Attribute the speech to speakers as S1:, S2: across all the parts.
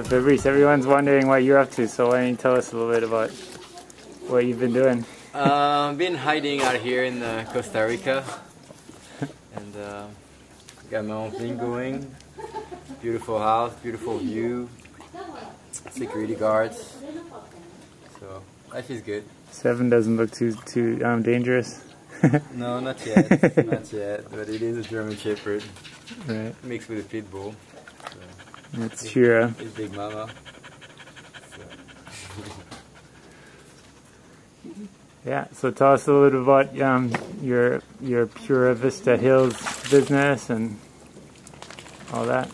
S1: So Fabrice, everyone's wondering what you're up to, so why don't you tell us a little bit about what you've been doing?
S2: Been hiding out here in Costa Rica, and got my own thing going. Beautiful house, beautiful view, security guards, so life is good.
S1: 7 doesn't look too dangerous.
S2: No, not yet, not yet, but it is a German Shepherd,
S1: right?
S2: Mixed with a pit bull. So
S1: it's Shira.
S2: It's Big Mama. So.
S1: Yeah, so tell us a little bit about your Pura Vista Hills business and all that.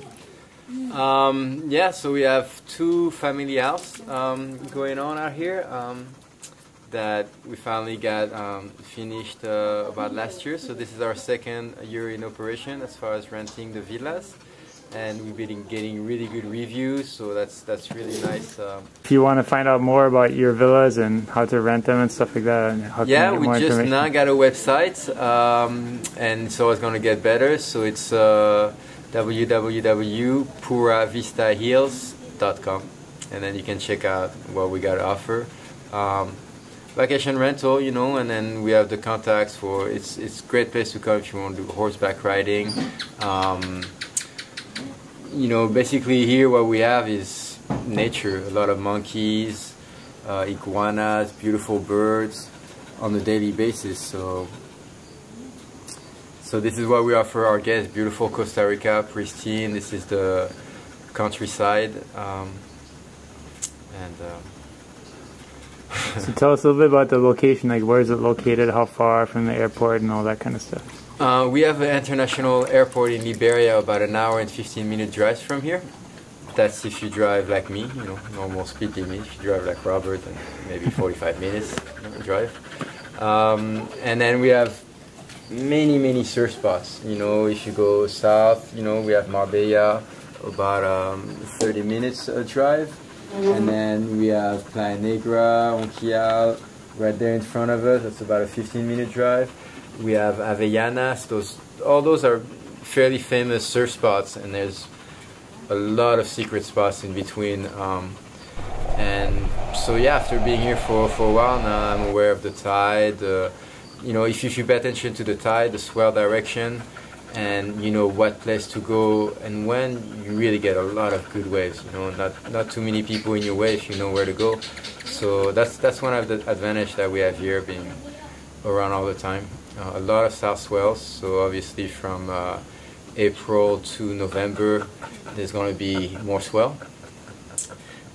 S2: Yeah, so we have 2 family houses going on out here that we finally got finished about last year. So this is our 2nd year in operation as far as renting the villas. And we've been getting really good reviews, so that's really nice.
S1: If you want to find out more about your villas and how to rent them and stuff like that, and how
S2: yeah, we just now got a website, and so it's going to get better. So it's www.puravistahills.com, and then you can check out what we got to offer. Vacation rental, you know, and then we have the contacts for it's a great place to come if you want to do horseback riding. You know, basically here what we have is nature, a lot of monkeys, iguanas, beautiful birds on a daily basis. So this is what we offer our guests, beautiful Costa Rica, pristine. This is the countryside.
S1: So tell us a little bit about the location, like where is it located, how far from the airport and all that kind of stuff.
S2: We have an international airport in Liberia, about an hour and 15-minute drive from here. That's if you drive like me, you know, normal speed limit. If you drive like Robert, then maybe 45 minutes drive. And then we have many surf spots. You know, if you go south, you know, we have Marbella, about 30 minutes drive. And then we have Playa Negra, Onquial, right there in front of us. That's about a 15-minute drive. We have Avellanas. All those are fairly famous surf spots, and there's a lot of secret spots in between. And so yeah, after being here for a while now, I'm aware of the tide. You know, if you pay attention to the tide, the swell direction, and you know what place to go and when, you really get a lot of good waves. You know, not too many people in your way if you know where to go. So that's one of the advantage that we have here, being around all the time. A lot of south swells, so obviously from April to November there's going to be more swell,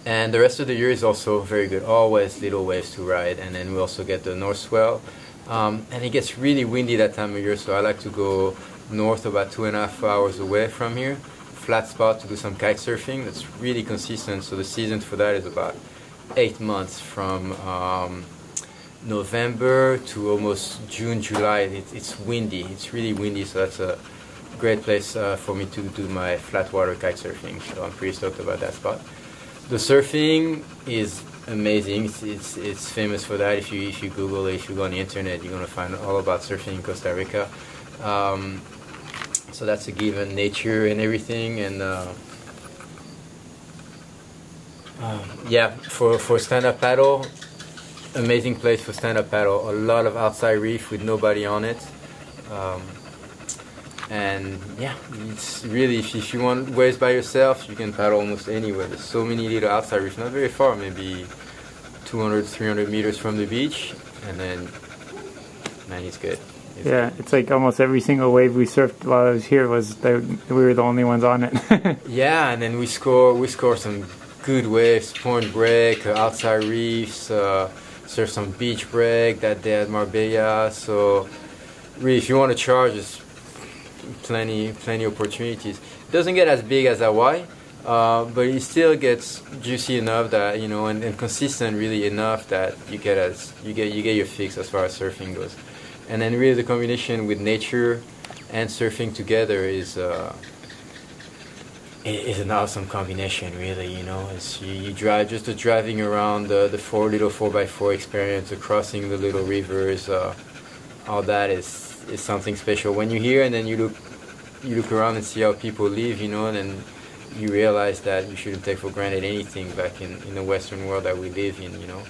S2: and the rest of the year is also very good, always little waves to ride. And then we also get the north swell, and it gets really windy that time of year, so I like to go north about 2.5 hours away from here, flat spot, to do some kite surfing. That's really consistent, so the season for that is about 8 months, from November to almost June, July. It's windy, it's really windy, so that's a great place for me to do my flat water kite surfing, so I'm pretty stoked about that spot. The surfing is amazing, it's famous for that. If you Google it, if you go on the internet, you're going to find all about surfing in Costa Rica. So that's a given, nature and everything. And yeah, for stand-up paddle, amazing place for stand-up paddle. A lot of outside reef with nobody on it, and yeah, it's really, if you want waves by yourself, you can paddle almost anywhere. There's so many little outside reefs, not very far, maybe 200-300 meters from the beach, and then man, it's good.
S1: Yeah, it's like almost every single wave we surfed while I was here we were the only ones on it.
S2: Yeah, and then we score some good waves, point break, outside reefs, surf some beach break that day at Marbella. So really, if you want to charge, there's plenty opportunities. It doesn't get as big as Hawaii, but it still gets juicy enough that, you know, and consistent really enough that you get your fix as far as surfing goes. And then really the combination with nature and surfing together is an awesome combination, really. You know, it's you drive, just the driving around the little 4x4 experience, the crossing the little rivers, all that is something special. When you're here and then you look around and see how people live, you know, and then you realize that you shouldn't take for granted anything back in the Western world that we live in, you know.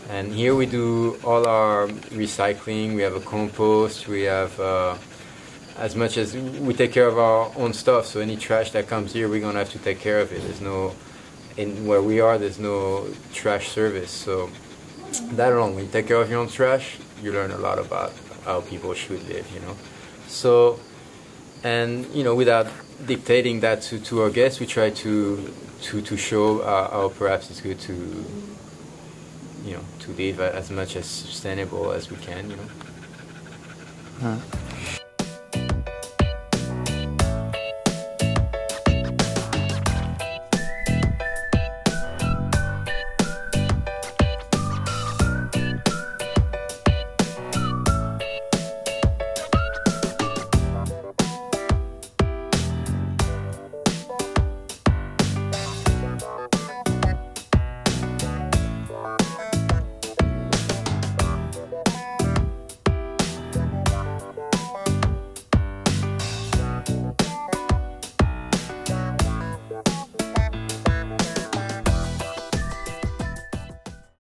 S2: And here we do all our recycling. We have a compost. We have as much as we take care of our own stuff. So any trash that comes here, we're gonna have to take care of it. There's no, in where we are, there's no trash service. So that alone, when you take care of your own trash, you learn a lot about how people should live, you know. So, and you know, without dictating that to our guests, we try to show how perhaps it's good to, you know, to live as much as sustainable as we can, you know.
S1: Huh.